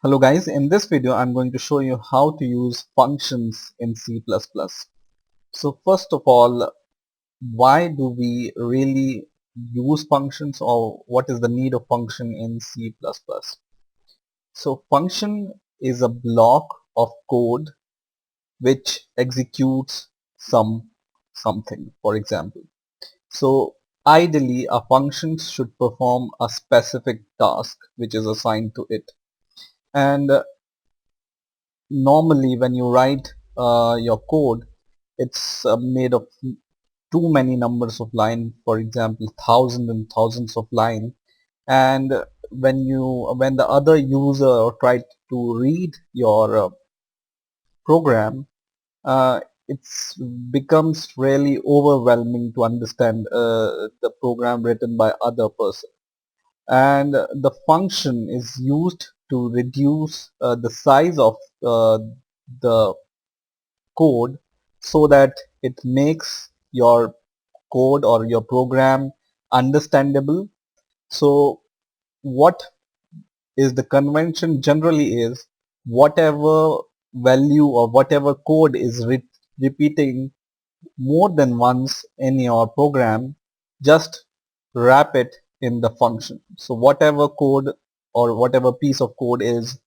Hello guys, in this video I'm going to show you how to use functions in C++. So first of all, why do we really use functions, or what is the need of function in C++? So function is a block of code which executes something, for example. So ideally a function should perform a specific task which is assigned to it. And normally when you write your code, it's made of too many numbers of line, for example thousands and thousands of line. And when the other user tried to read your program, it's becomes really overwhelming to understand the program written by other person. And the function is used to reduce the size of the code, so that it makes your code or your program understandable. So what is the convention generally is, whatever value or whatever code is repeating more than once in your program, just wrap it in the function. So whatever code or whatever piece of code is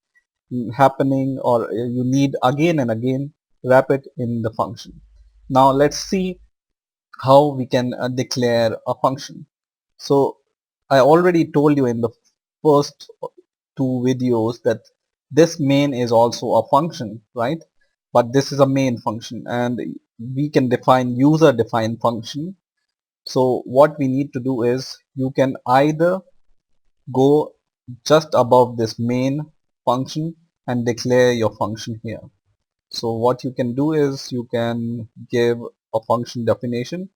happening, or you need again and again, wrap it in the function. Now let's see how we can declare a function. So I already told you in the first two videos that this main is also a function, right? But this is a main function, and we can define user defined function. So what we need to do is, you can either go just above this main function and declare your function here. So what you can do is, you can give a function definition.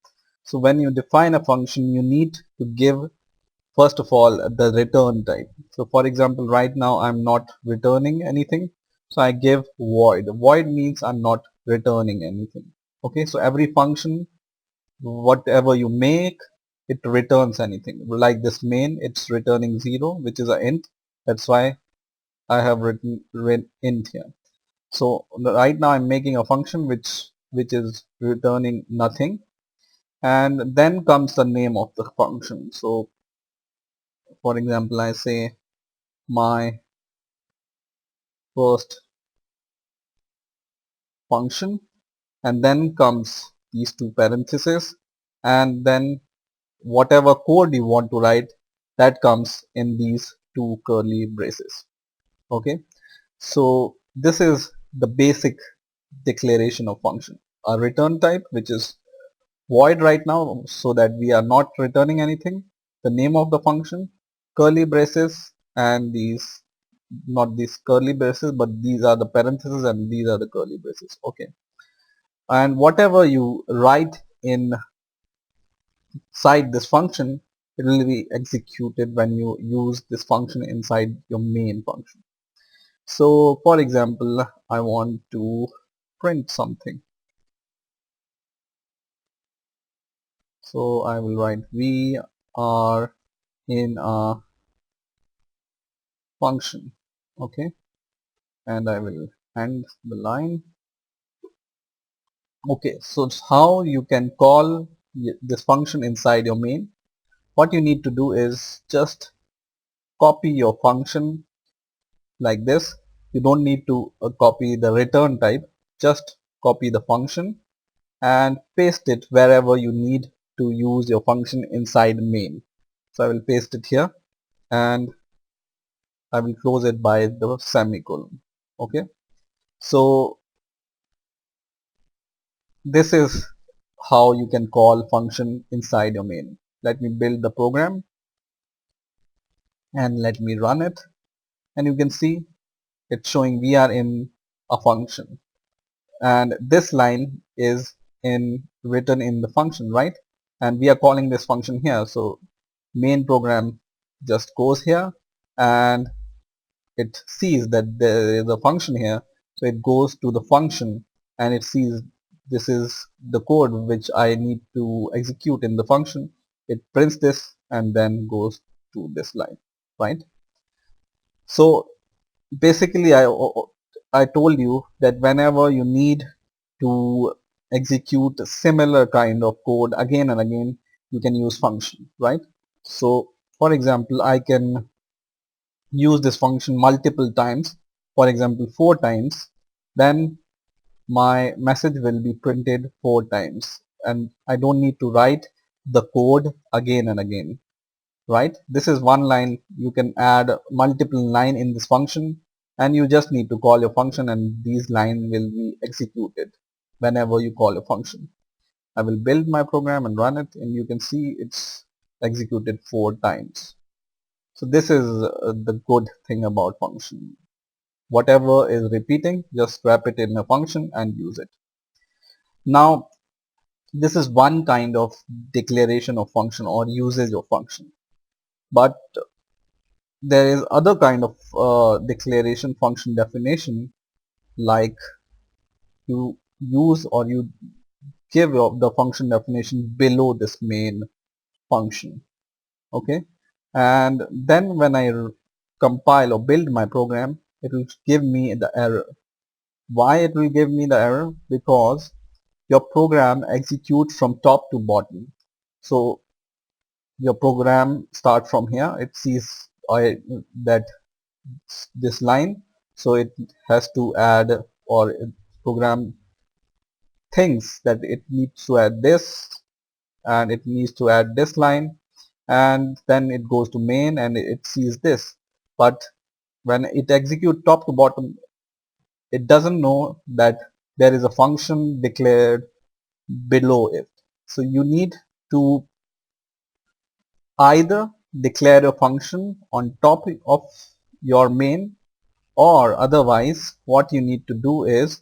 So when you define a function, you need to give first of all the return type. So for example, right now I'm not returning anything, so I give void. Void means I'm not returning anything. Okay, so every function, whatever you make, it returns anything. Like this main, it's returning 0, which is an int. That's why I have written int here. So right now I'm making a function which is returning nothing, and then comes the name of the function. So for example, I say my first function, and then comes these two parentheses, and then whatever code you want to write, that comes in these two curly braces. Okay, so this is the basic declaration of function. A return type which is void right now, so that we are not returning anything, the name of the function, curly braces, and these, not these curly braces, but these are the parentheses and these are the curly braces. Okay, and whatever you write inside this function, it will be executed when you use this function inside your main function. So for example, I want to print something, so I will write we are in a function. Okay, and I will end the line. Okay, so it's how you can call this function inside your main. What you need to do is just copy your function like this. You don't need to copy the return type, just copy the function and paste it wherever you need to use your function inside main. So I will paste it here, and I will close it by the semicolon. Okay, so this is how you can call function inside your main. Let me build the program and let me run it, and you can see it's showing we are in a function, and this line is in written in the function, right? And we are calling this function here. So main program just goes here, and it sees that there is a function here, so it goes to the function and it sees this is the code which I need to execute in the function. It prints this and then goes to this line, right? So basically I told you that whenever you need to execute a similar kind of code again and again, you can use function, right? So for example, I can use this function multiple times, for example 4 times, then my message will be printed 4 times and I don't need to write the code again and again, right? This is one line. You can add multiple line in this function and you just need to call your function and these line will be executed whenever you call a function. I will build my program and run it and you can see it's executed 4 times. So this is the good thing about function. Whatever is repeating, just wrap it in a function and use it. Now, this is one kind of declaration of function or usage of function. But there is other kind of declaration function definition, like you use or you give the function definition below this main function. Okay, and then when I compile or build my program, it will give me the error. Why it will give me the error? Because your program executes from top to bottom. So your program starts from here. It sees that this line, so it has to add, or program thinks that it needs to add this and it needs to add this line, and then it goes to main and it sees this. But when it executes top to bottom, it doesn't know that there is a function declared below it. So you need to either declare a function on top of your main, or otherwise what you need to do is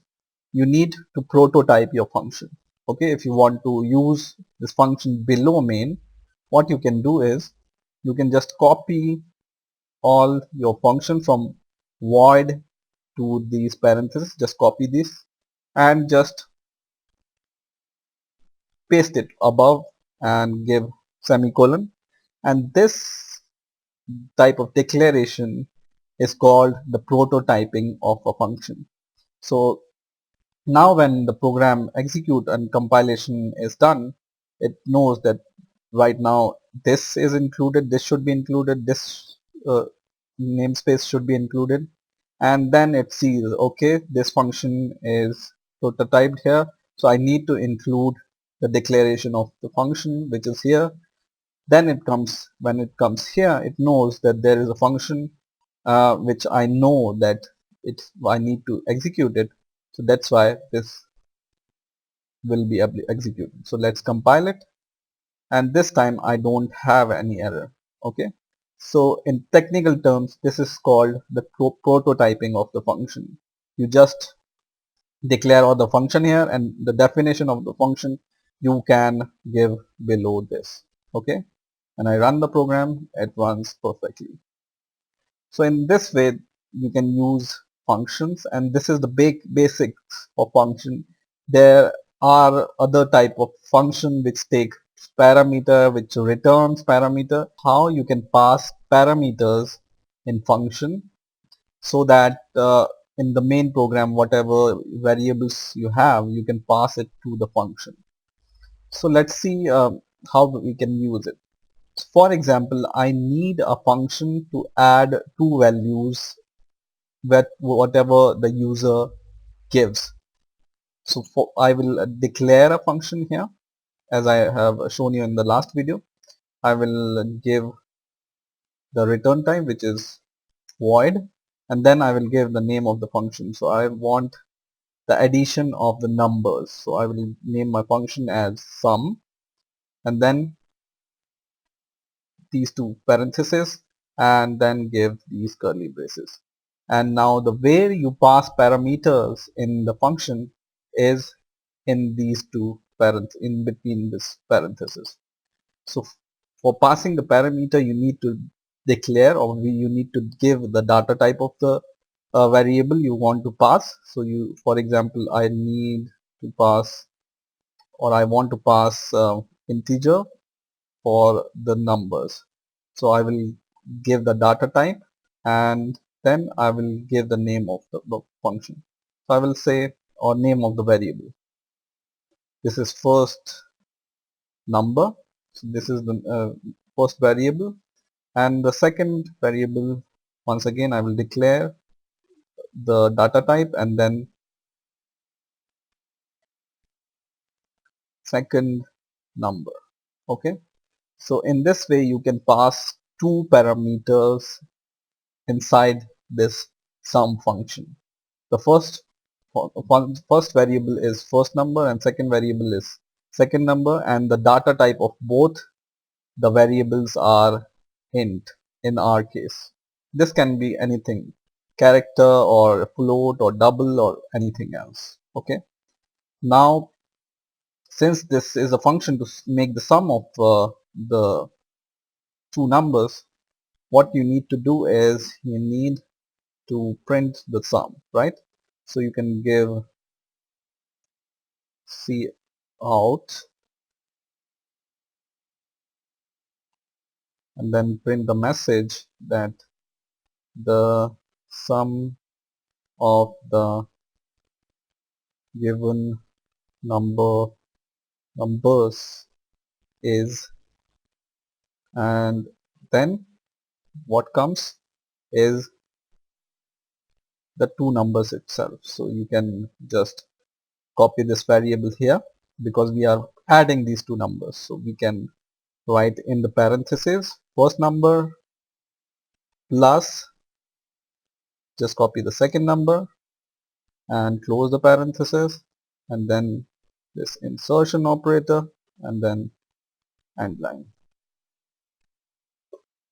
you need to prototype your function. Okay, if you want to use this function below main, what you can do is you can just copy all your function from void to these parentheses, just copy this and just paste it above and give semicolon, and this type of declaration is called the prototyping of a function. So now when the program execute and compilation is done, it knows that right now this is included, this should be included, this namespace should be included, and then it sees, okay, this function is prototyped here, so I need to include the declaration of the function which is here. Then it comes, when it comes here, it knows that there is a function which I know that I need to execute it, so that's why this will be executed. So let's compile it, and this time I don't have any error. Okay, so in technical terms this is called the prototyping of the function. You just declare all the function here and the definition of the function you can give below this. Okay, and I run the program, it runs perfectly. So in this way you can use functions, and this is the basics of function. There are other type of function which take parameter, which returns parameter. How you can pass parameters in function, so that in the main program whatever variables you have, you can pass it to the function. So let's see how we can use it. For example, I need a function to add two values with whatever the user gives. So I will declare a function here, as I have shown you in the last video. I will give the return type, which is void, and then I will give the name of the function. So I want the addition of the numbers. So I will name my function as sum, and then these two parentheses, and then give these curly braces. And now the way you pass parameters in the function is in these two parents, in between this parenthesis. So for passing the parameter, you need to declare, or you need to give the data type of the variable you want to pass. So you, for example, I need to pass, or I want to pass integer for the numbers. So I will give the data type, and then I will give the name of the function. So I will say, or name of the variable. This is first number. So this is the first variable, and the second variable, once again I will declare the data type and then second number. Okay. So in this way you can pass two parameters inside this sum function. The first variable is first number and second variable is second number, and the data type of both the variables are int in our case. This can be anything, character or float or double or anything else. Okay. Now since this is a function to make the sum of the two numbers, what you need to do is you need to print the sum, right? So you can give C out and then print the message that the sum of the given numbers is, and then what comes is the two numbers itself. So you can just copy this variable here because we are adding these two numbers. So we can write in the parentheses first number plus, just copy the second number and close the parenthesis, and then this insertion operator and then end line.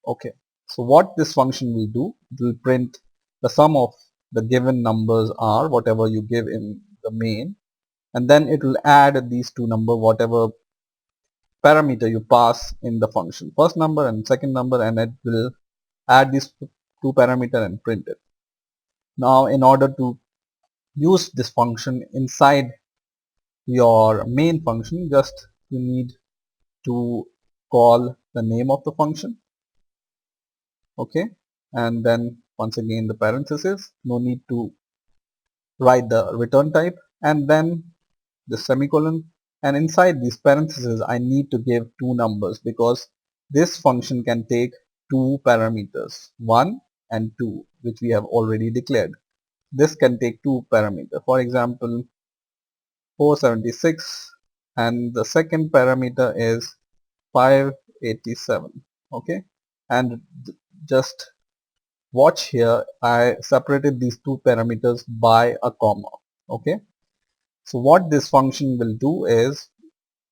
Okay, so what this function will do, it will print the sum of the given numbers are whatever you give in the main, and then it will add these two number whatever parameter you pass in the function, first number and second number, and it will add these two parameter and print it. Now in order to use this function inside your main function, just you need to call the name of the function. Okay, and then once again the parenthesis, no need to write the return type, and then the semicolon, and inside these parentheses I need to give two numbers because this function can take two parameters, 1 and 2, which we have already declared. This can take two parameters, for example 476, and the second parameter is 587. Okay, and just watch here, I separated these two parameters by a comma. Okay, so what this function will do is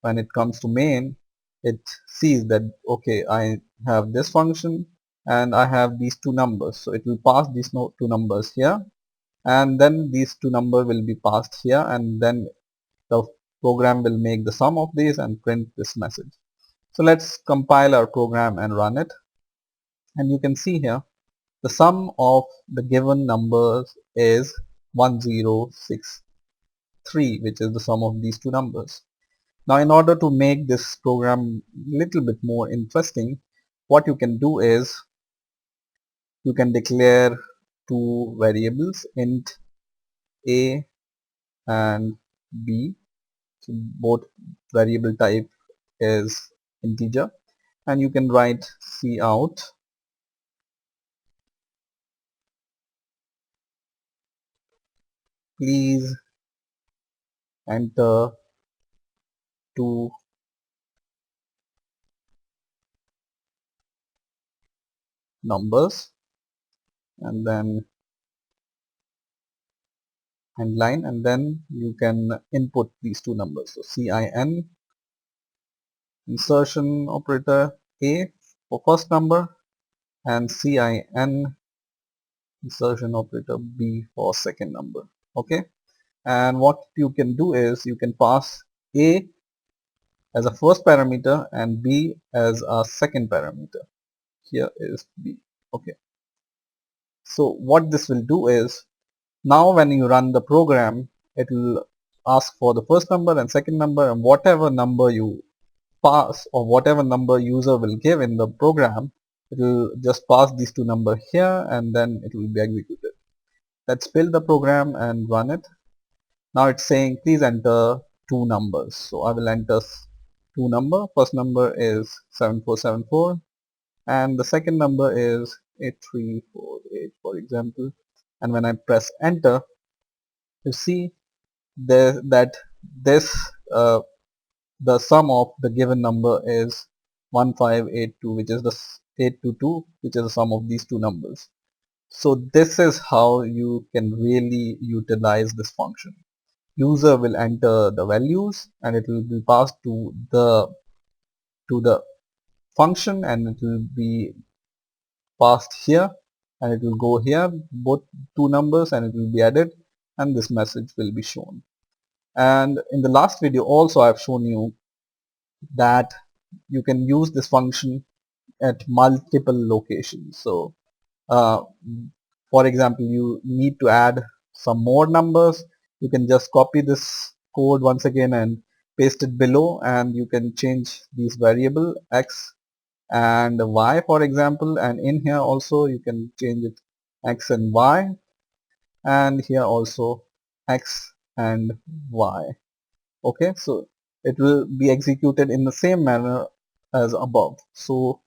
when it comes to main, it sees that okay, I have this function and I have these two numbers, so it will pass these two numbers here, and then these two numbers will be passed here, and then the program will make the sum of these and print this message. So let's compile our program and run it, and you can see here the sum of the given numbers is 1063, which is the sum of these two numbers. Now in order to make this program little bit more interesting, what you can do is you can declare two variables, int a and b. So both variable type is integer, and you can write C out please enter two numbers, and then end line, and then you can input these two numbers. So CIN insertion operator A for first number and CIN insertion operator B for second number. Okay, and what you can do is you can pass A as a first parameter and B as a second parameter. Here is B. Okay, so what this will do is now when you run the program, it will ask for the first number and second number, and whatever number you pass or whatever number user will give in the program It will just pass these two numbers here and then it will be executed. Let's build the program and run it. Now it's saying please enter two numbers. So I will enter two number. First number is 7474 and the second number is 8348 for example. And when I press enter, you see that this the sum of the given number is 1582, which is the 822, which is the sum of these two numbers. So this is how you can really utilize this function. User will enter the values and it will be passed to the function and it will be passed here and it will go here, both two numbers, and it will be added and this message will be shown. And in the last video also I've shown you that you can use this function at multiple locations. So uh, for example, you need to add some more numbers, you can just copy this code once again and paste it below, and you can change these variable x and y for example, and in here also you can change it x and y, and here also x and y. Okay, so it will be executed in the same manner as above. So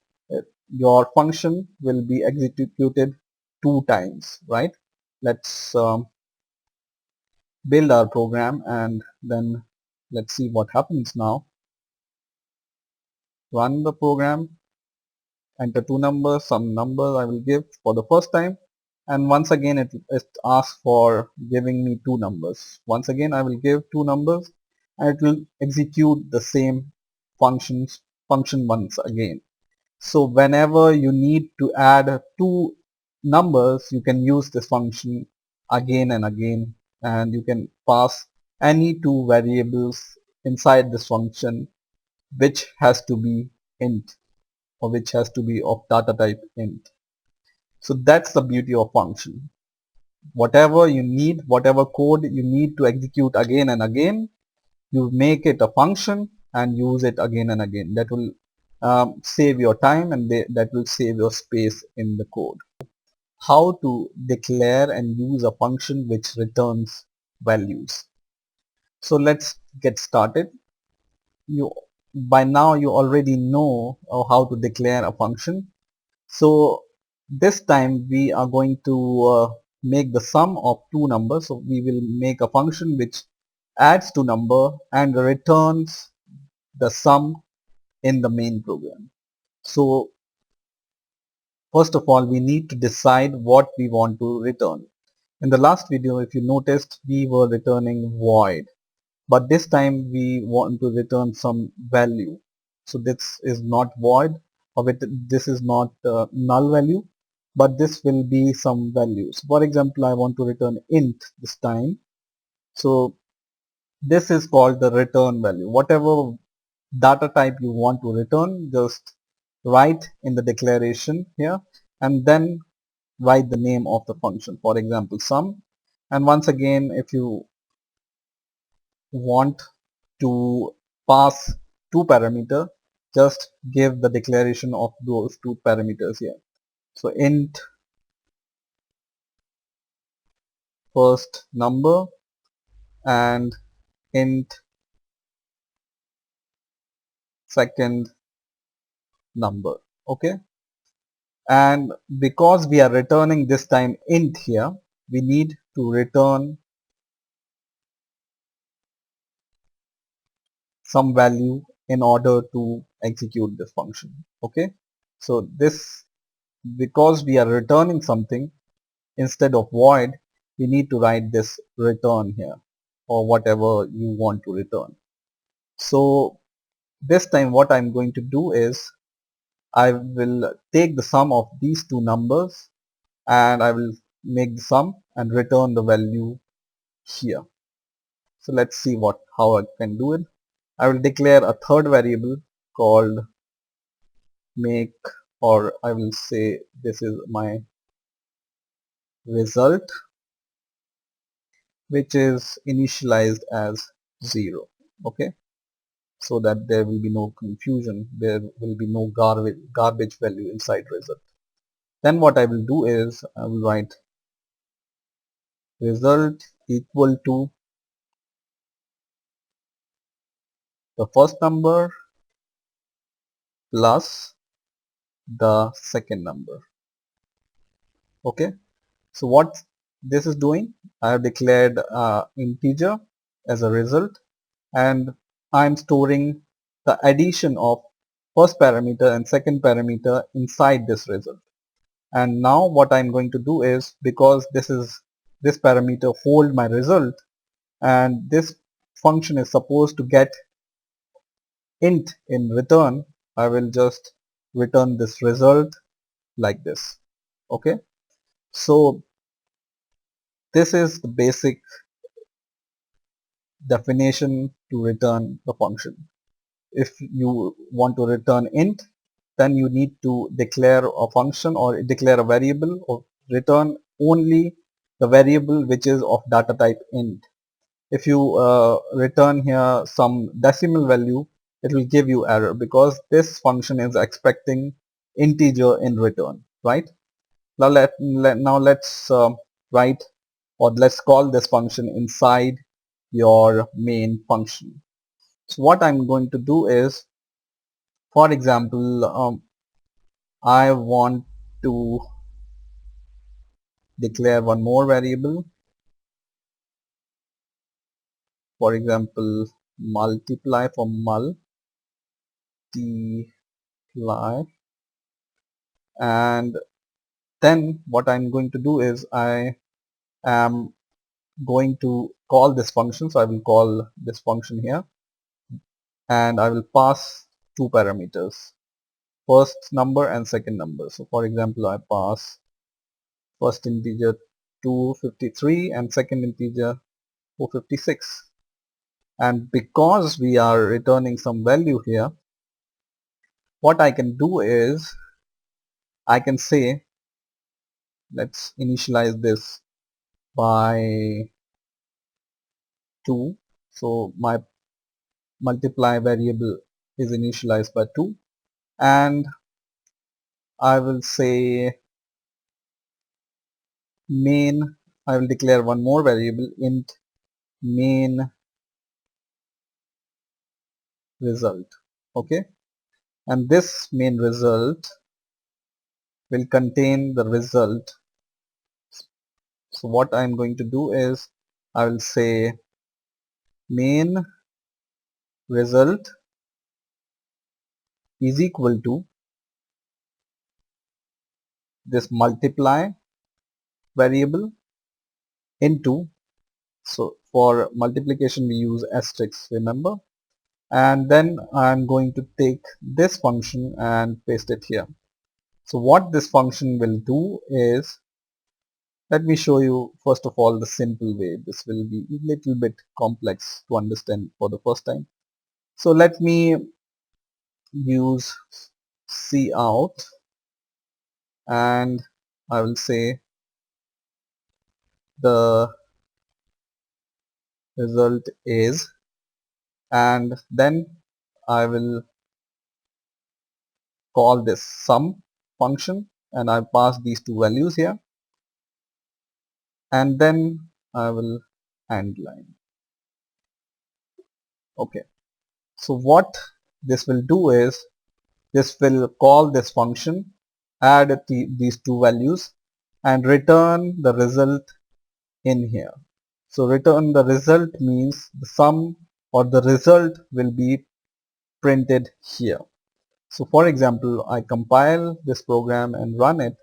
your function will be executed two times, right? Let's build our program and then let's see what happens now. Run the program, enter two numbers, some number I will give for the first time, and once again it asks for giving me two numbers. Once again I will give two numbers and it will execute the same function once again. So whenever you need to add two numbers, you can use this function again and again, and you can pass any two variables inside this function which has to be int, or which has to be of data type int. So that's the beauty of function. Whatever you need, whatever code you need to execute again and again, you make it a function and use it again and again. That will save your time, and that will save your space in the code. How to declare and use a function which returns values. So let's get started. You by now you already know how to declare a function. So this time we are going to make the sum of two numbers. So we will make a function which adds two number and returns the sum in the main program. So first of all, we need to decide what we want to return. In the last video, if you noticed, we were returning void, but this time we want to return some value. So this is not void, or this is not null value, but this will be some values. For example, I want to return int this time. So this is called the return value. Whatever data type you want to return, just write in the declaration here and then write the name of the function, for example sum. And once again, if you want to pass two parameter, just give the declaration of those two parameters here. So int first number and int second number. Okay, and because we are returning this time int here, we need to return some value in order to execute this function. Okay, so this, because we are returning something instead of void, we need to write this return here, or whatever you want to return. So this time what I'm going to do is I will take the sum of these two numbers and I will make the sum and return the value here. So let's see how I can do it. I will declare a third variable called make, or I will say this is my result, which is initialized as 0. Okay, so that there will be no confusion, there will be no garbage value inside result. Then what I will do is I will write result equal to the first number plus the second number. Okay, so what this is doing, I have declared integer as a result, and I am storing the addition of first parameter and second parameter inside this result. And now what I'm going to do is, because this parameter hold my result, and this function is supposed to get int in return, I will just return this result like this. Okay, so this is the basic definition to return the function. If you want to return int, then you need to declare a function or declare a variable or return only the variable which is of data type int. If you return here some decimal value, it will give you error because this function is expecting integer in return, right? Now let's write, or let's call this function inside your main function. So what I'm going to do is, for example, I want to declare one more variable, for example multiply, for multiply, and then what I'm going to do is I am going to call this function. So I will call this function here and I will pass two parameters, first number and second number. So for example, I pass first integer 253 and second integer 456. And because we are returning some value here, what I can do is I can say, let's initialize this by 2. So my multiply variable is initialized by 2, and I will say main, I will declare one more variable, int main result. Okay, and this main result will contain the result. So what I'm going to do is I will say main result is equal to this multiply variable into, so for multiplication we use asterisk, remember, and then I'm going to take this function and paste it here. So what this function will do is, let me show you first of all the simple way. This will be a little bit complex to understand for the first time. So let me use cout, and I will say the result is, and then I will call this sum function and I pass these two values here, and then I will end line. Okay, so what this will do is, this will call this function, add these two values and return the result in here. So return the result means the sum or the result will be printed here. So for example, I compile this program and run it,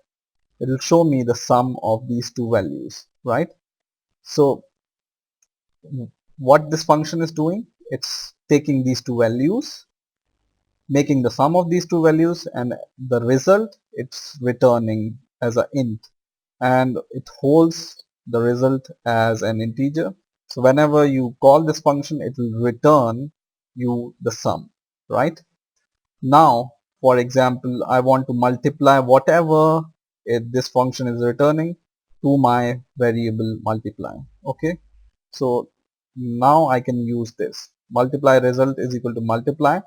it will show me the sum of these two values, right? So what this function is doing, it's taking these two values, making the sum of these two values, and the result it's returning as an int, and it holds the result as an integer. So whenever you call this function, it will return you the sum, right? Now for example, I want to multiply whatever this function is returning to my variable multiply. Okay, so now I can use this. multiply result is equal to multiply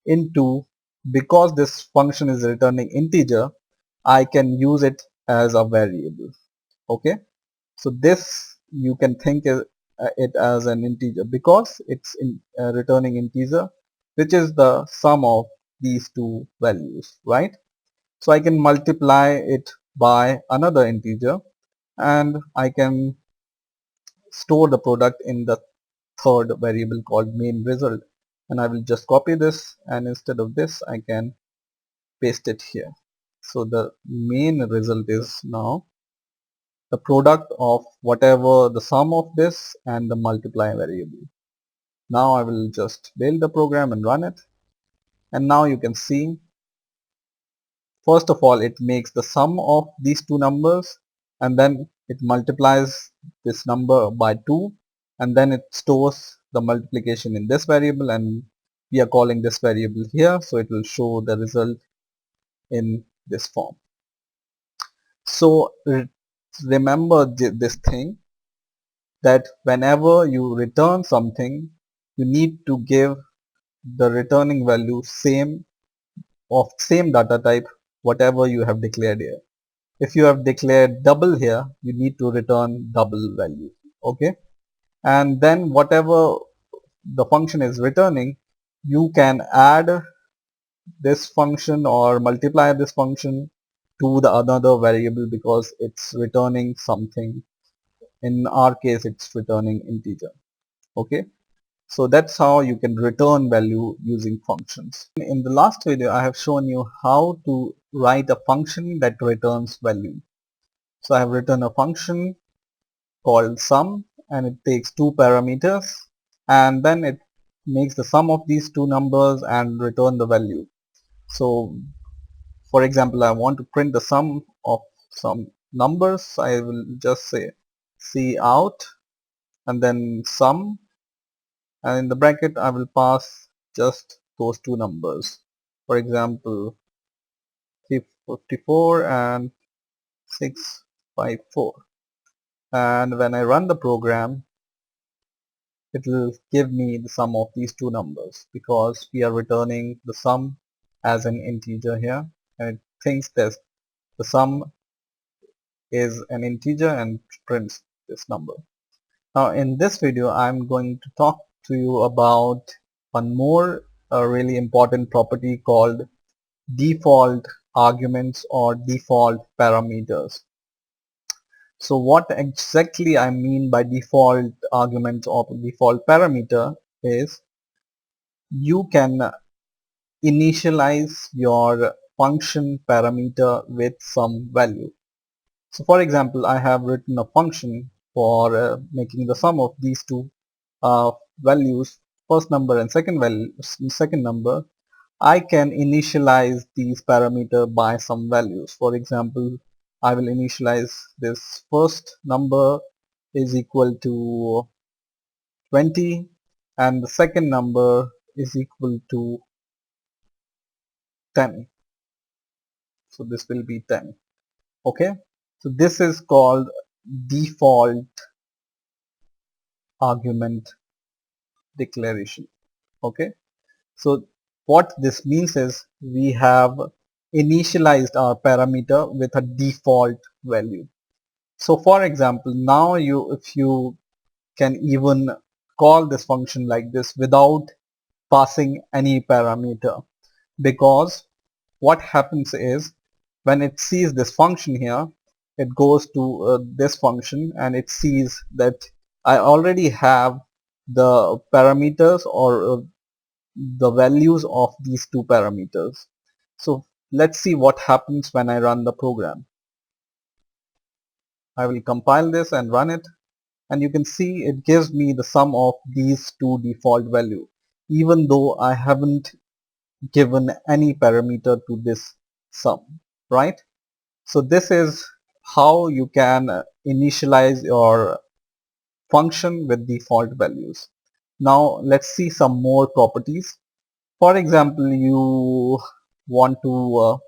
into, because this function is returning integer, I can use it as a variable. Okay, so this you can think it as an integer because it's returning integer, which is the sum of these two values, right? So I can multiply it by another integer and I can store the product in the third variable called main result, and I will just copy this, and instead of this I can paste it here. So the main result is now the product of whatever the sum of this and the multiply variable. Now I will just build the program and run it, and now you can see, first of all, it makes the sum of these two numbers, and then it multiplies this number by 2, and then it stores the multiplication in this variable, and we are calling this variable here, so it will show the result in this form. So remember this thing, that whenever you return something, you need to give the returning value same data type whatever you have declared here. If you have declared double here, you need to return double value. Okay, and then whatever the function is returning, you can add this function or multiply this function to the another variable because it's returning something. In our case, it's returning integer. Okay, so that's how you can return value using functions. In the last video, I have shown you how to write a function that returns value. So I have written a function called sum, and it takes two parameters, and then it makes the sum of these two numbers and return the value. So for example, I want to print the sum of some numbers. I will just say cout and then sum, and in the bracket I will pass just those two numbers. For example, 354 and 654, and when I run the program, it will give me the sum of these two numbers because we are returning the sum as an integer here, and it thinks that the sum is an integer and prints this number. Now in this video I'm going to talk to you about one more really important property called default arguments or default parameters. So what exactly I mean by default argument or default parameter is, you can initialize your function parameter with some value. So for example, I have written a function for making the sum of these two values, first number and second number. I can initialize these parameter by some values. For example, I will initialize this first number is equal to 20 and the second number is equal to 10. So this will be 10. Okay, so this is called default argument declaration. Okay, so what this means is we have initialized our parameter with a default value. So for example, now if you can even call this function like this without passing any parameter, because what happens is when it sees this function here, it goes to this function and it sees that I already have the parameters or the values of these two parameters. So let's see what happens when I run the program. I will compile this and run it, and you can see it gives me the sum of these two default value even though I haven't given any parameter to this sum, right? So this is how you can initialize your function with default values. Now let's see some more properties. For example, you want to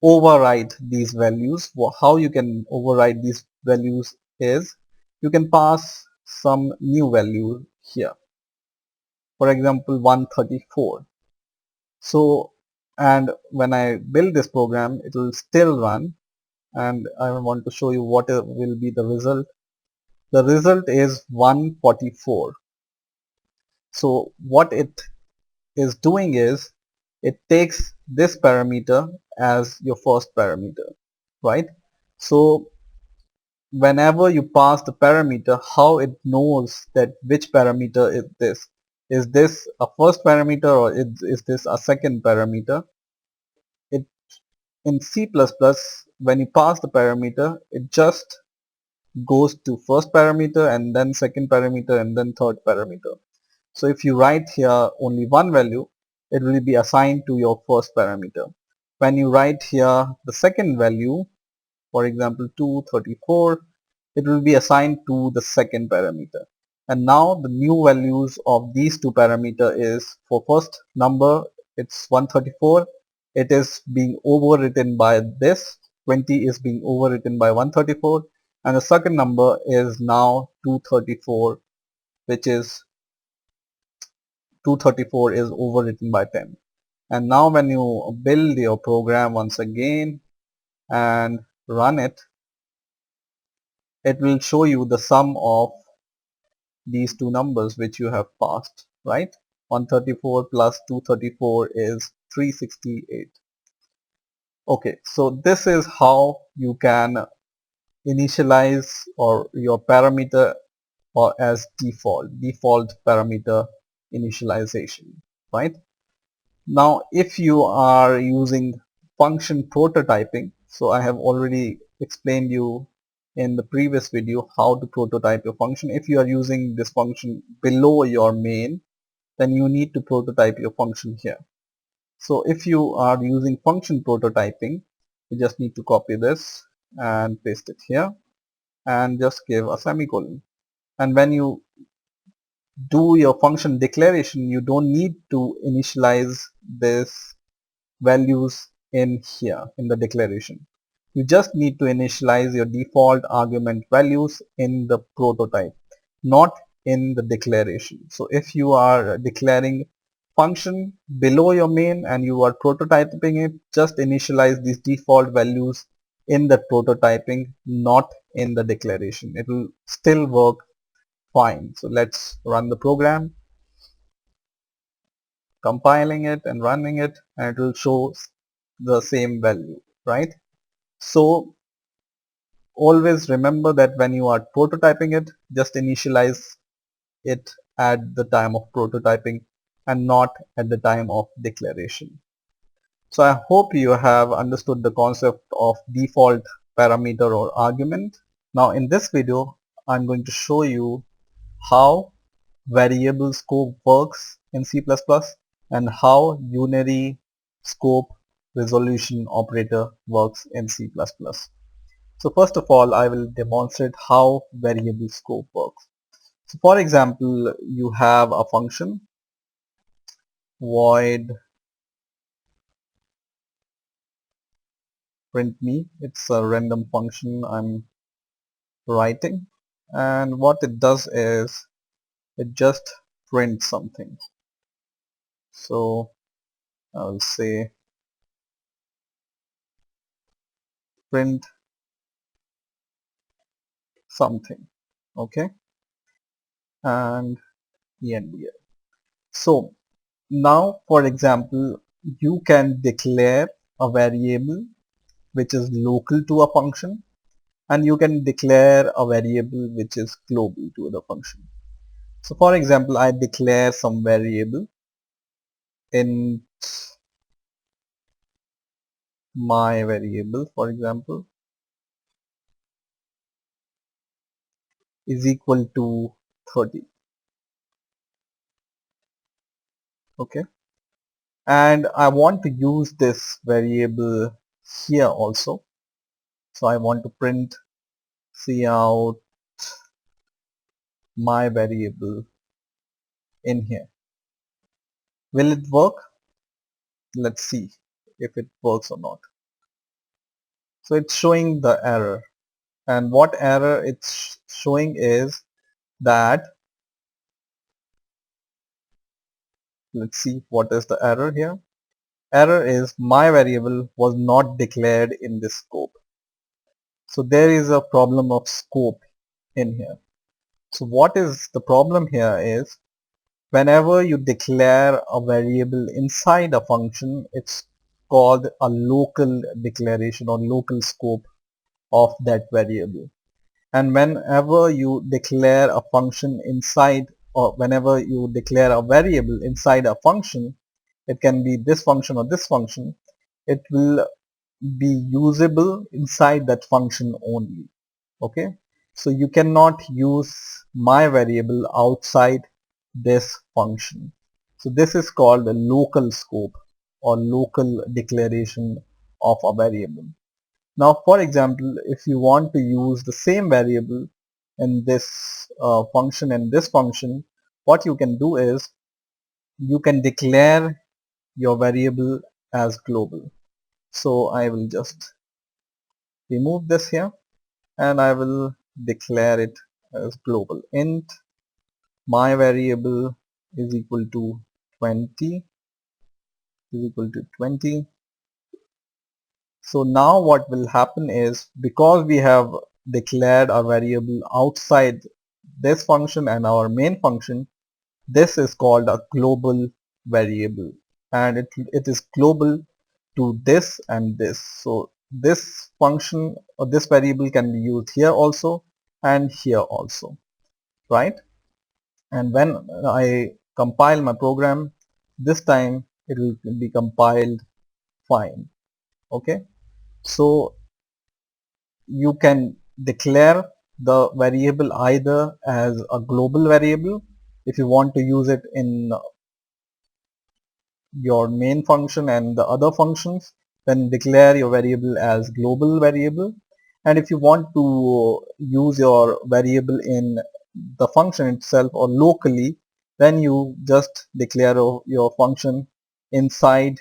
override these values. How you can override these values is you can pass some new value here. for example 134. So, and when I build this program, it will still run, and I want to show you what will be the result. The result is 144. So what it is doing is it takes this parameter as your first parameter, right? So whenever you pass the parameter, how it knows that which parameter is this? Is this a first parameter, or is this a second parameter? It In C++, when you pass the parameter, it just goes to first parameter and then second parameter and then third parameter. So if you write here only one value, it will be assigned to your first parameter. When you write here the second value, for example 234, it will be assigned to the second parameter. And now the new values of these two parameter is, for first number it's 134, it is being overwritten by this, 20 is being overwritten by 134, and the second number is now 234, which is 234 is overwritten by 10. And now when you build your program once again and run it, it will show you the sum of these two numbers which you have passed, right? 134 plus 234 is 368. Okay, so this is how you can initialize or your parameter or as default parameter initialization, right? Now if you are using function prototyping, so I have already explained you in the previous video how to prototype your function. If you are using this function below your main, then you need to prototype your function here. So if you are using function prototyping, you just need to copy this and paste it here and just give a semicolon. And when you do your function declaration, you don't need to initialize this values in here in the declaration. You just need to initialize your default argument values in the prototype, not in the declaration. So if you are declaring function below your main and you are prototyping it, just initialize these default values in the prototyping, not in the declaration. It will still work fine. So let's run the program, compiling it and running it, and it will show the same value, right? So always remember that when you are prototyping it, just initialize it at the time of prototyping and not at the time of declaration. So I hope you have understood the concept of default parameter or argument. Now in this video, I'm going to show you how variable scope works in C++ and how unary scope resolution operator works in C++. So first of all, I will demonstrate how variable scope works. So for example, you have a function void print me. It's a random function I'm writing, and what it does is it just prints something. So I'll say print something, okay, and end here. So now for example, you can declare a variable which is local to a function, and you can declare a variable which is global to the function. So for example, I declare some variable in my variable, for example, is equal to 30, okay, and I want to use this variable here also. So I want to print cout my variable in here. Will it work? Let's see if it works or not. So it's showing the error, and what error it's showing is that let's see what is the error here. Error is my variable was not declared in this scope. So there is a problem of scope in here. So what is the problem here is whenever you declare a variable inside a function, it's called a local declaration or local scope of that variable. And whenever you declare a function inside, or whenever you declare a variable inside a function, it can be this function or this function, it will be usable inside that function only. Okay, so you cannot use my variable outside this function. So this is called a local scope or local declaration of a variable. Now for example, if you want to use the same variable in this function and this function, what you can do is you can declare your variable as global. So I will just remove this here and I will declare it as global. Int my variable is equal to 20 is equal to 20. So now what will happen is, because we have declared a variable outside this function and our main function, this is called a global variable, and it is global to this and this. So this function or this variable can be used here also and here also, right? And when I compile my program, this time it will be compiled fine. Okay, so you can declare the variable either as a global variable if you want to use it in your main function and the other functions, then declare your variable as global variable. And if you want to use your variable in the function itself or locally, then you just declare your function inside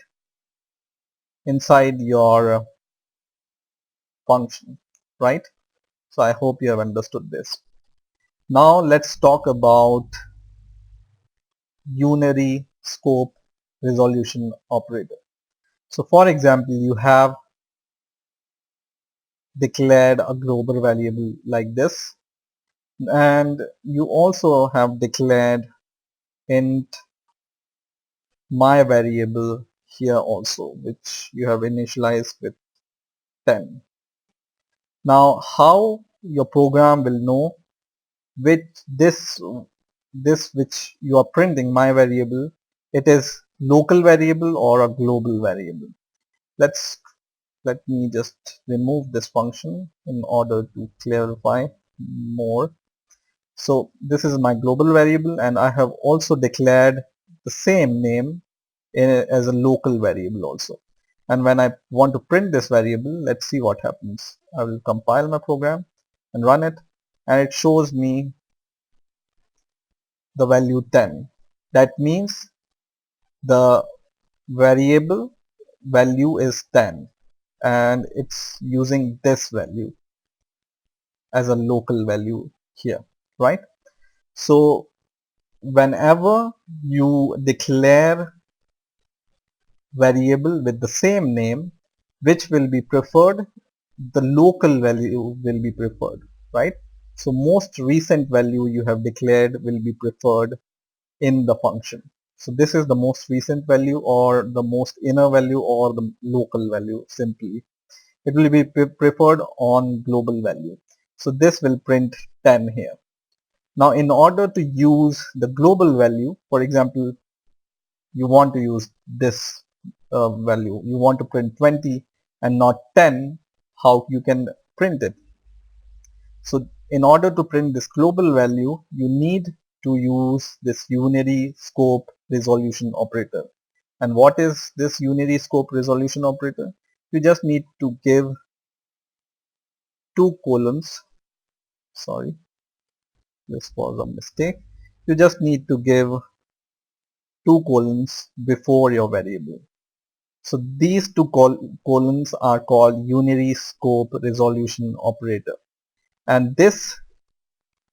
your function, right? So I hope you have understood this. Now let's talk about unary scope resolution operator. So for example, you have declared a global variable like this, and you also have declared int my variable here also, which you have initialized with 10. Now how your program will know which this which you are printing my variable, it is local variable or a global variable? Let me just remove this function in order to clarify more. So this is my global variable, and I have also declared the same name as a local variable also. And when I want to print this variable, let's see what happens. I will compile my program and run it, and it shows me the value 10. That means the variable value is 10, and it's using this value as a local value here, right? So whenever you declare variable with the same name, which will be preferred, the local value will be preferred, right? So most recent value you have declared will be preferred in the function. So this is the most recent value or the most inner value or the local value simply. It will be preferred on global value. So this will print 10 here. Now in order to use the global value, for example, you want to use this value, you want to print 20 and not 10, how you can print it? So in order to print this global value, you need to use this unary scope resolution operator. And what is this unary scope resolution operator? You just need to give two columns. Sorry, this was a mistake. You just need to give two columns before your variable. So these two columns are called unary scope resolution operator, and this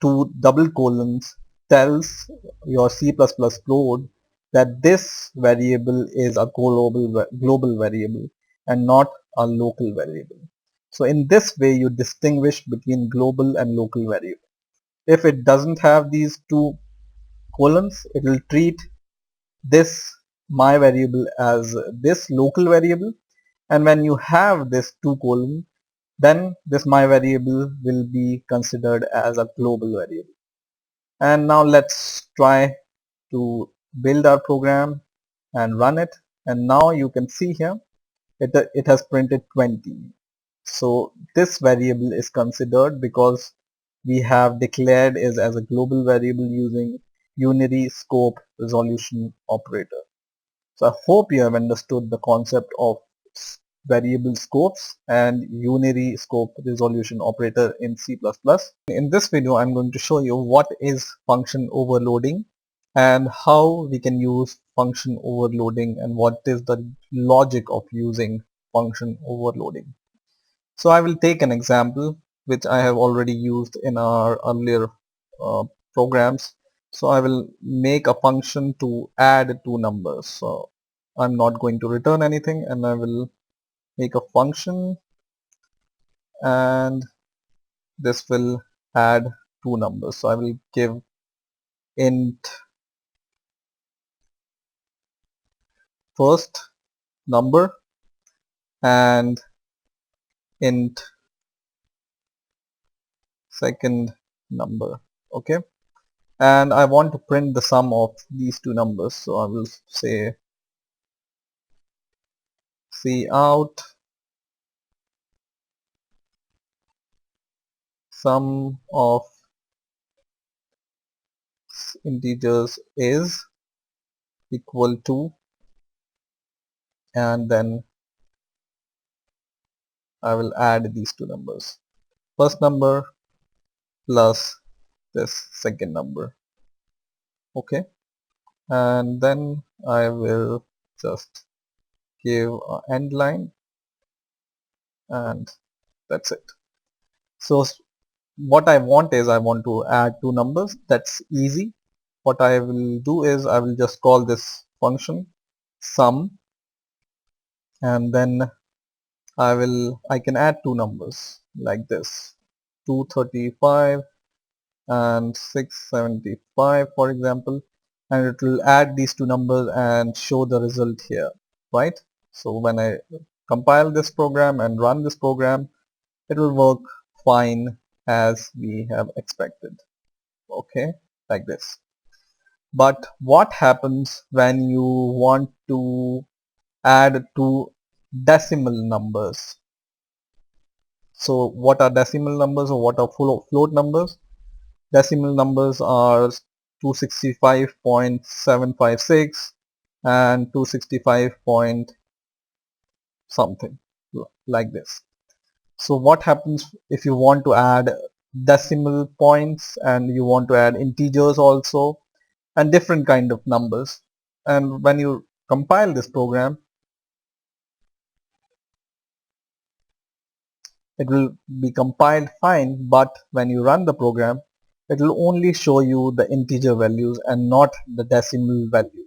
two double columns tells your C++ code that this variable is a global variable and not a local variable. So in this way you distinguish between global and local variable. If it doesn't have these two columns, it will treat this my variable as this local variable, and when you have this two column, then this my variable will be considered as a global variable. And now let's try to build our program and run it, and now you can see here it has printed 20. So this variable is considered because we have declared it as a global variable using unary scope resolution operator. So I hope you have understood the concept of variable scopes and unary scope resolution operator in C++. In this video I'm going to show you what is function overloading and how we can use function overloading and what is the logic of using function overloading. So I will take an example which I have already used in our earlier uh, programs. So I will make a function to add two numbers. So I'm not going to return anything, and I will make a function, and this will add two numbers. So I will give int first number and int second number. Okay, and I want to print the sum of these two numbers, so I will say cout sum of integers is equal to, and then I will add these two numbers, first number plus this second number. Okay, and then I will just give an end line, and that's it. So what I want is I want to add two numbers. That's easy. What I will do is I will just call this function sum, and then I can add two numbers like this, 235 and 675 for example, and it will add these two numbers and show the result here, right? So when I compile this program and run this program, it will work fine as we have expected. Okay, like this. But what happens when you want to add two decimal numbers? So what are decimal numbers or what are float numbers? Decimal numbers are 265.756 and 265 point something, like this. So what happens if you want to add decimal points and you want to add integers also and different kind of numbers? And when you compile this program, it will be compiled fine, but when you run the program, it will only show you the integer values and not the decimal value.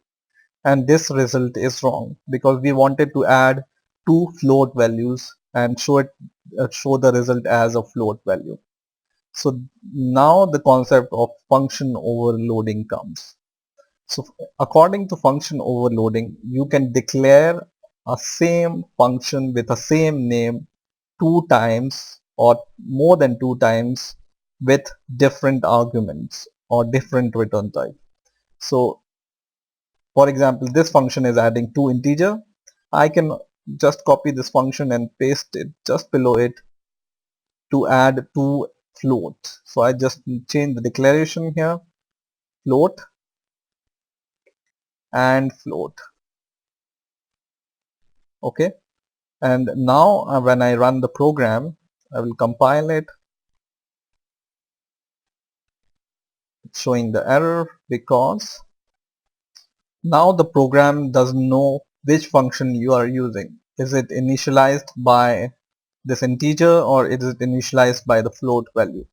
And this result is wrong because we wanted to add two float values and show the result as a float value. So now the concept of function overloading comes. So according to function overloading, you can declare a same function with a same name two times or more than two times with different arguments or different return type. So for example, this function is adding two integer. I can just copy this function and paste it just below it to add two float. So I just change the declaration here, float and float. Okay, and now when I run the program, I will compile it. It's showing the error because now the program doesn't know which function you are using. Is it initialized by this integer or is it initialized by the float value?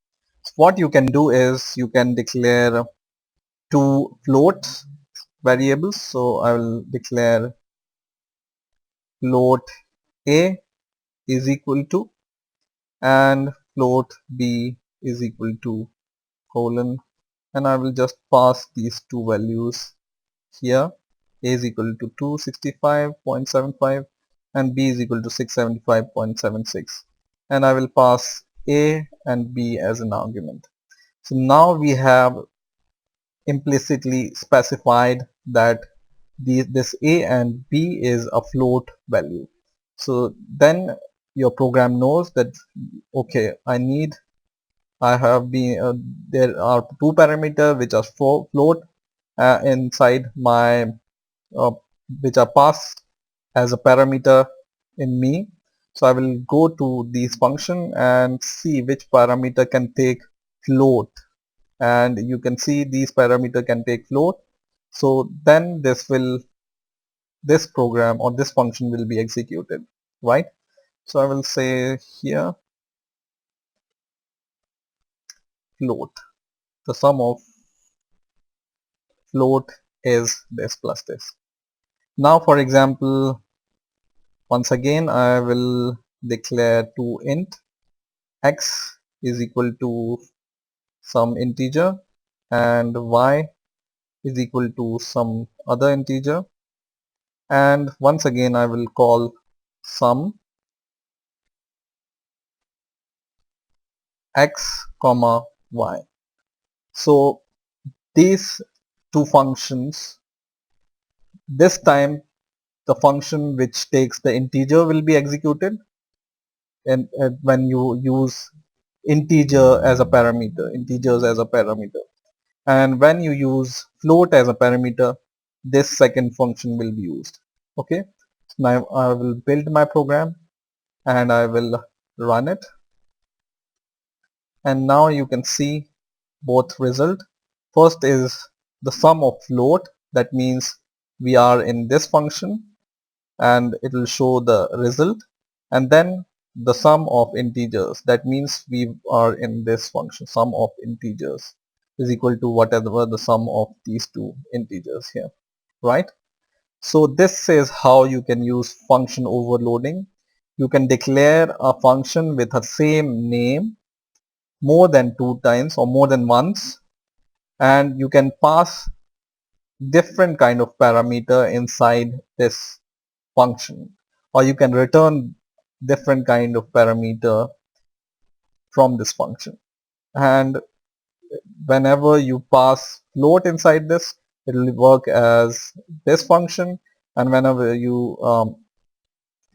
So what you can do is you can declare two floats variables. So I will declare float a is equal to and float b is equal to colon, and I will just pass these two values here. A is equal to 265.75 and b is equal to 675.76, and I will pass a and b as an argument. So now we have implicitly specified that this a and b is a float value. So then your program knows that, okay, I have been there are two parameters which are float inside my uh, which are passed as a parameter in me. So I will go to these function and see which parameter can take float, and you can see these parameter can take float. So then this program or this function will be executed, right? So I will say here float. The sum of float is this plus this. Now for example, once again I will declare to int x is equal to some integer and y is equal to some other integer, and once again I will call sum x comma y. So these two functions, this time the function which takes the integer will be executed, and when you use integers as a parameter, and when you use float as a parameter, this second function will be used. Okay, so now I will build my program and I will run it, and now you can see both result. First is the sum of float, that means we are in this function and it will show the result, and then the sum of integers, that means we are in this function. Sum of integers is equal to whatever the sum of these two integers here, right? So this is how you can use function overloading. You can declare a function with the same name more than two times or more than once, and you can pass different kind of parameter inside this function, or you can return different kind of parameter from this function. And whenever you pass float inside this, it will work as this function, and whenever you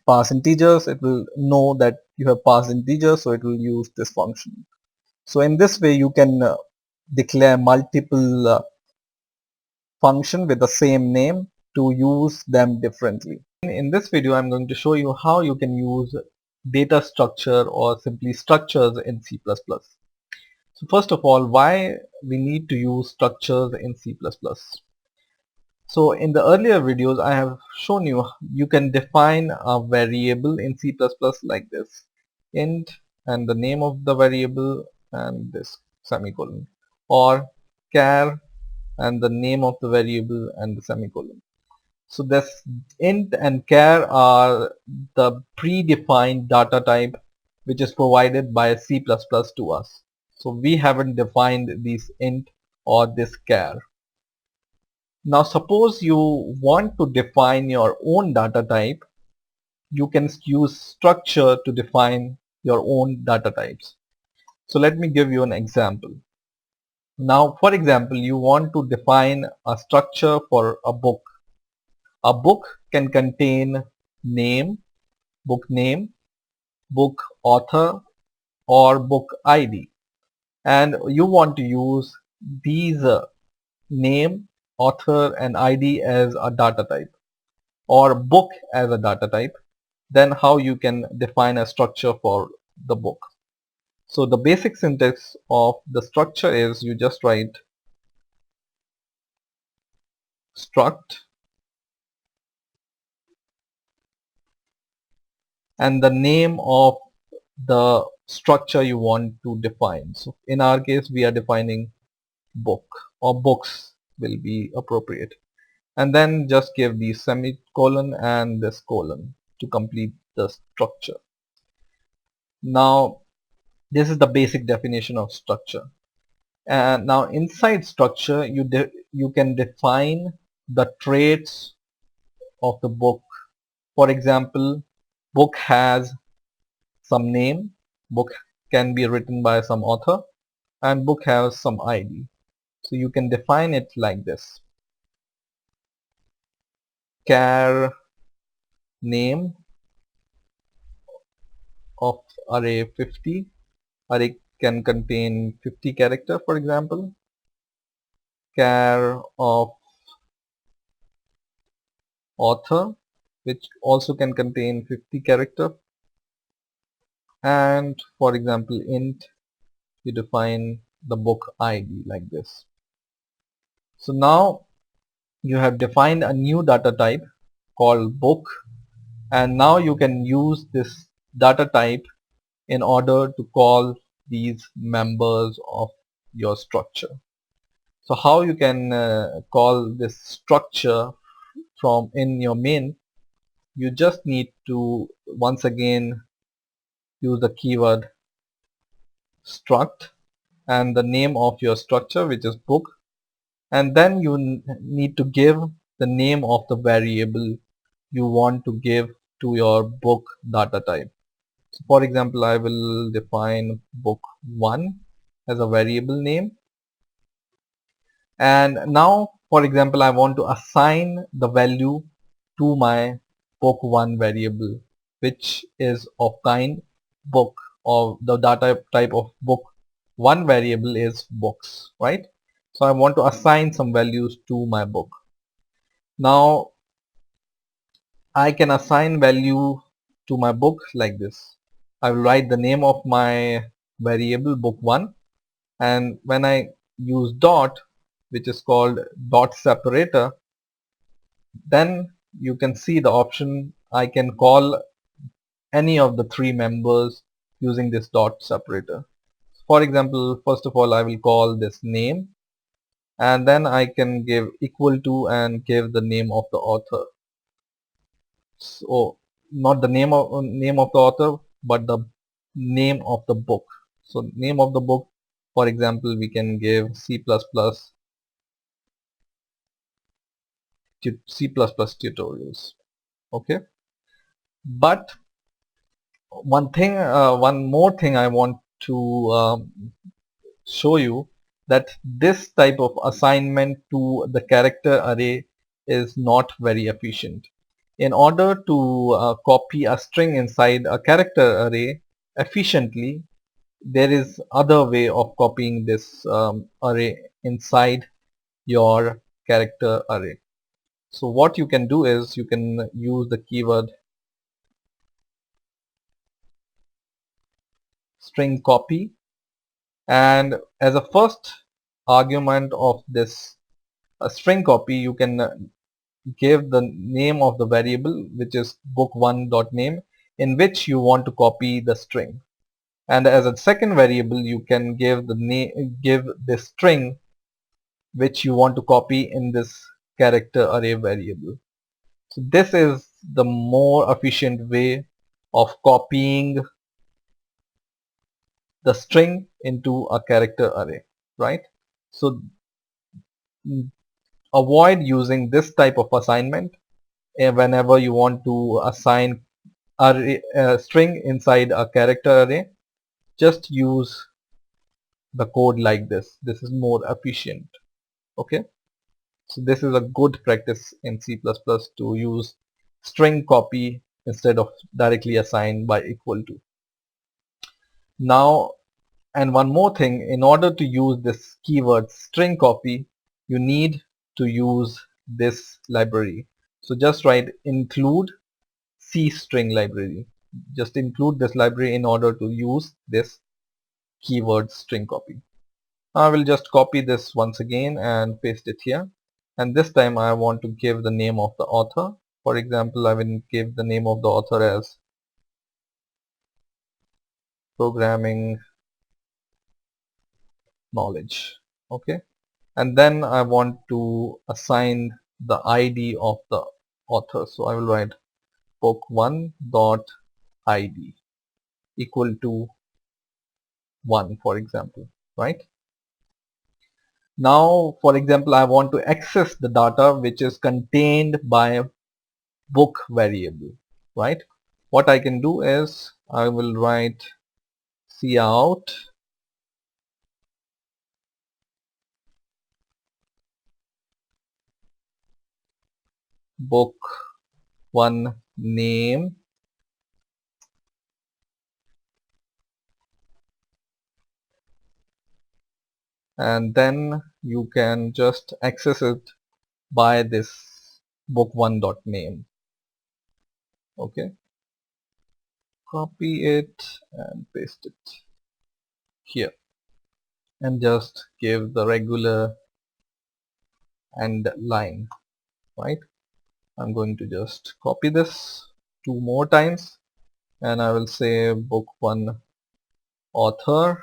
pass integers, it will know that you have passed integers, so it will use this function. So in this way you can declare multiple function with the same name to use them differently. In this video I'm going to show you how you can use data structure or simply structures in C++. So first of all, why we need to use structures in C++. So in the earlier videos I have shown you you can define a variable in C++ like this: int and the name of the variable and this semicolon, or char and the name of the variable and the semicolon. So this int and char are the predefined data type which is provided by C++ to us. So we haven't defined these int or this char. Now suppose you want to define your own data type, you can use structure to define your own data types. So let me give you an example. Now for example, you want to define a structure for a book. A book can contain name, book name, book author, or book ID, and you want to use these name, author and ID as a data type, or book as a data type. Then how you can define a structure for the book? So the basic syntax of the structure is you just write struct and the name of the structure you want to define. So in our case we are defining book, or books will be appropriate. and then just give the semicolon and this colon to complete the structure. Now this is the basic definition of structure. And now inside structure you can define the traits of the book. For example, book has some name, book can be written by some author, and book has some ID. So you can define it like this: char name of array 50. Array can contain 50 character, for example. Char of author, which also can contain 50 character. And for example, int, you define the book ID like this. So now you have defined a new data type called book, and now you can use this data type in order to call these members of your structure. So how you can call this structure from in your main, you just need to once again use the keyword struct and the name of your structure, which is book, and then you need to give the name of the variable you want to give to your book data type. So for example, I will define book1 as a variable name, and now for example I want to assign the value to my book1 variable, which is of kind book, or the data type of book1 variable is books, right? So I want to assign some values to my book. Now I can assign value to my book like this. I will write the name of my variable book1, and when I use dot, which is called dot separator, then you can see the option I can call any of the three members using this dot separator. For example, first of all I will call this name, and then I can give equal to and give the name of the author. So not the name of the author, but the name of the book. So name of the book, for example, we can give C++ tutorials. Okay, but one more thing I want to show you, that this type of assignment to the character array is not very efficient. In order to copy a string inside a character array efficiently, there is other way of copying this array inside your character array. So what you can do is you can use the keyword string copy, and as a first argument of this string copy you can give the name of the variable, which is book1.name, in which you want to copy the string, and as a second variable you can give the name, give the string which you want to copy in this character array variable. So this is the more efficient way of copying the string into a character array, right? So avoid using this type of assignment whenever you want to assign a string inside a character array. Just use the code like this. This is more efficient. Okay, so this is a good practice in C++ to use string copy instead of directly assign by equal to. Now, and one more thing, in order to use this keyword string copy, you need to use this library. So just write include C string library. Just include this library in order to use this keyword string copy. I will just copy this once again and paste it here. And this time I want to give the name of the author. For example, I will give the name of the author as programming knowledge. Okay. And then I want to assign the ID of the author. So I will write book1 dot ID equal to 1, for example, right? Now, for example, I want to access the data which is contained by book variable, right? What I can do is I will write cout book one name, and then you can just access it by this book1 dot name. Okay, copy it and paste it here and just give the regular end line, right? I'm going to just copy this 2 more times and I will say book1 author,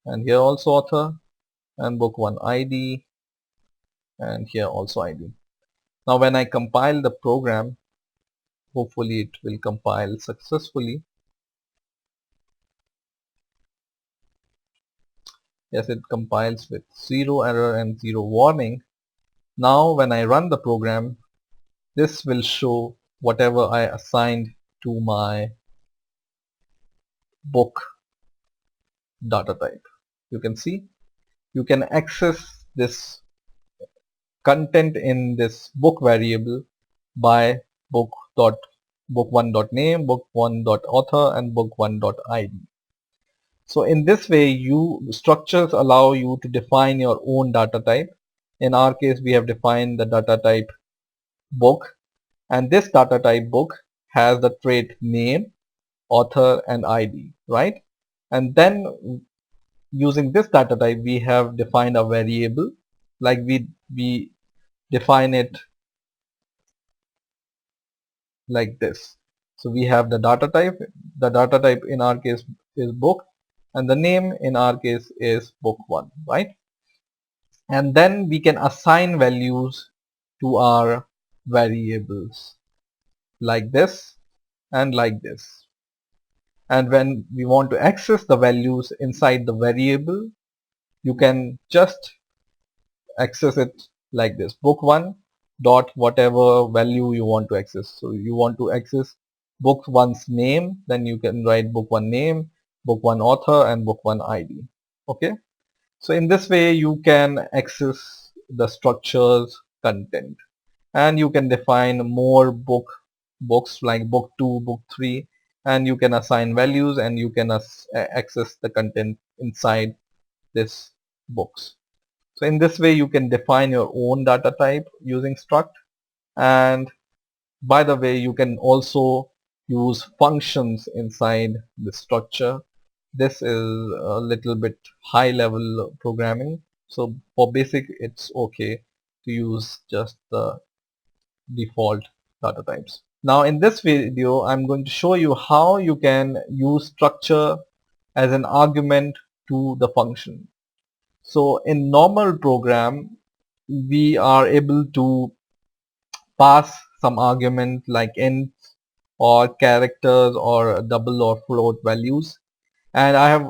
and here also author, and book1 ID, and here also ID. Now when I compile the program, hopefully it will compile successfully. Yes, it compiles with 0 error and 0 warning. Now when I run the program, this will show whatever I assigned to my book data type. You can see you can access this content in this book variable by book1 dot name, book1 dot author, and book1 dot ID. So in this way, structures allow you to define your own data type. In our case, we have defined the data type book, and this data type book has the trait name, author, and ID, right? And then using this data type, we have defined a variable, like we define it like this. So we have the data type. The data type in our case is book, and the name in our case is book1, right? And then we can assign values to our variables like this and like this. And when we want to access the values inside the variable, you can just access it like this, book1 dot whatever value you want to access. So you want to access book1's name, then you can write book1 name, book1 author, and book1 ID. Okay, so in this way you can access the structure's content, and you can define more books like book 2, book 3, and you can assign values, and you can access the content inside this books. So in this way you can define your own data type using struct. And by the way, you can also use functions inside the structure. This is a little bit high level programming, so for basic it's okay to use just the default data types. Now in this video I'm going to show you how you can use structure as an argument to the function. So in normal program we are able to pass some argument like int or characters or double or float values, and I have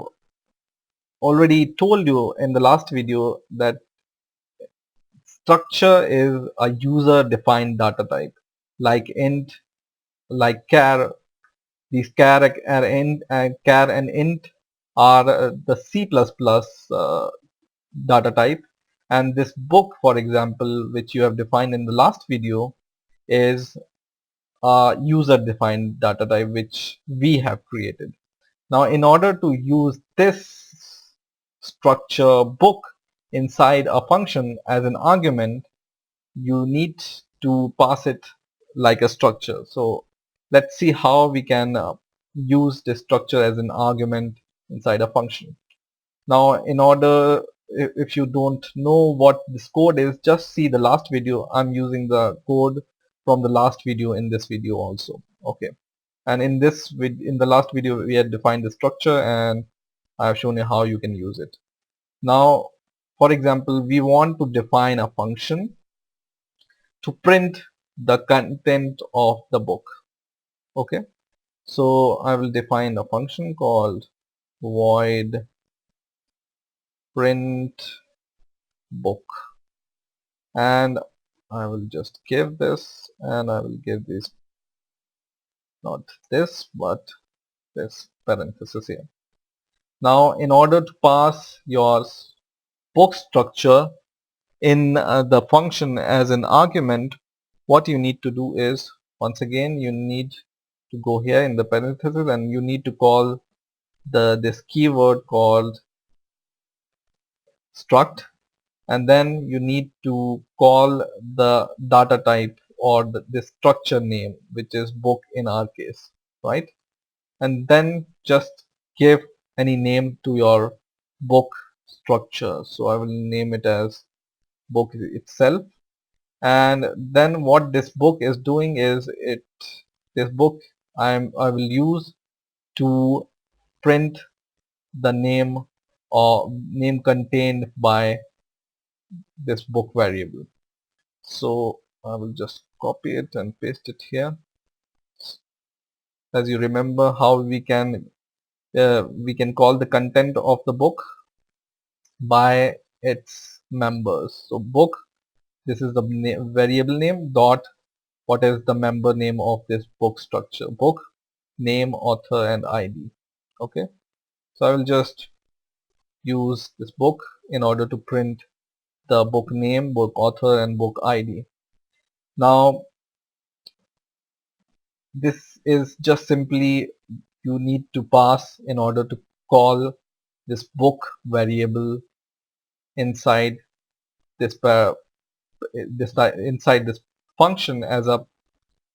already told you in the last video that structure is a user defined data type like int, like char. These char and int are the C++ data type, and this book, for example, which you have defined in the last video, is a user defined data type which we have created. Now in order to use this structure book inside a function as an argument, you need to pass it like a structure. So let's see how we can use this structure as an argument inside a function. Now in order, if you don't know what this code is, just see the last video. I'm using the code from the last video in this video also. Okay, and in the last video we had defined the structure, and I have shown you how you can use it. Now for example, we want to define a function to print the content of the book. Okay, so I will define a function called void print book, and I will just give this, and I will give this not this but this parenthesis here. Now in order to pass your book structure in the function as an argument, what you need to do is, once again, you need to go here in the parenthesis and you need to call this keyword called struct, and then you need to call the data type or the structure name, which is book in our case, right? And then just give any name to your book structure. So I will name it as book itself. And then what this book is doing is, this book I will use to print the name or name contained by this book variable. So I will just copy it and paste it here. As you remember how we can call the content of the book by its members. So book, this is the variable name, dot what is the member name of this book structure, book name, author and ID. Okay, so I will just use this book in order to print the book name, book author and book ID. Now this is just simply you need to pass in order to call this book variable inside this inside this function as a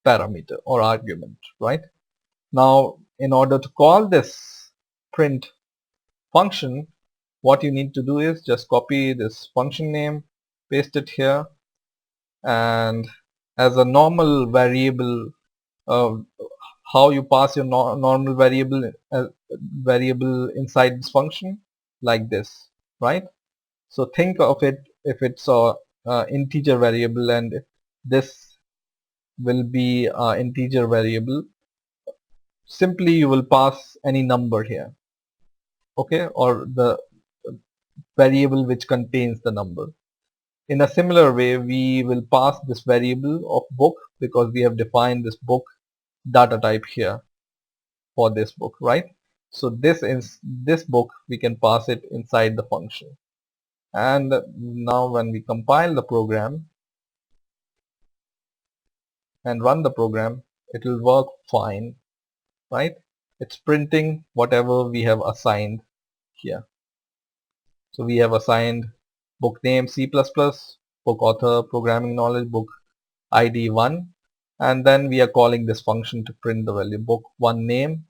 parameter or argument, right? Now in order to call this print function, what you need to do is just copy this function name, paste it here, and as a normal variable, uh, how you pass your normal variable inside this function, like this, right? So think of it, if it's a integer variable and this will be integer variable, simply you will pass any number here, okay, or the variable which contains the number. In a similar way, we will pass this variable of book because we have defined this book data type here for this book, right? So this is this book, we can pass it inside the function. And now when we compile the program and run the program, it will work fine, right? It's printing whatever we have assigned here. So we have assigned book name C++, book author programming knowledge, book ID 1, and then we are calling this function to print the value book 1 name.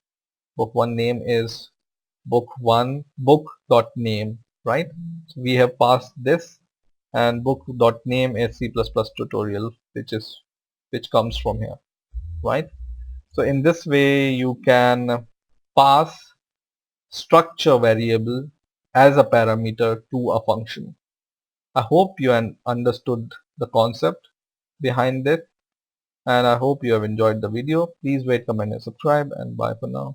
Book 1 name is book 1 book dot name, right? So we have passed this, and book dot name is C++ tutorial, which comes from here, right? So in this way you can pass structure variable as a parameter to a function. I hope you understood the concept behind it, and I hope you have enjoyed the video. Please rate, comment and subscribe, and bye for now.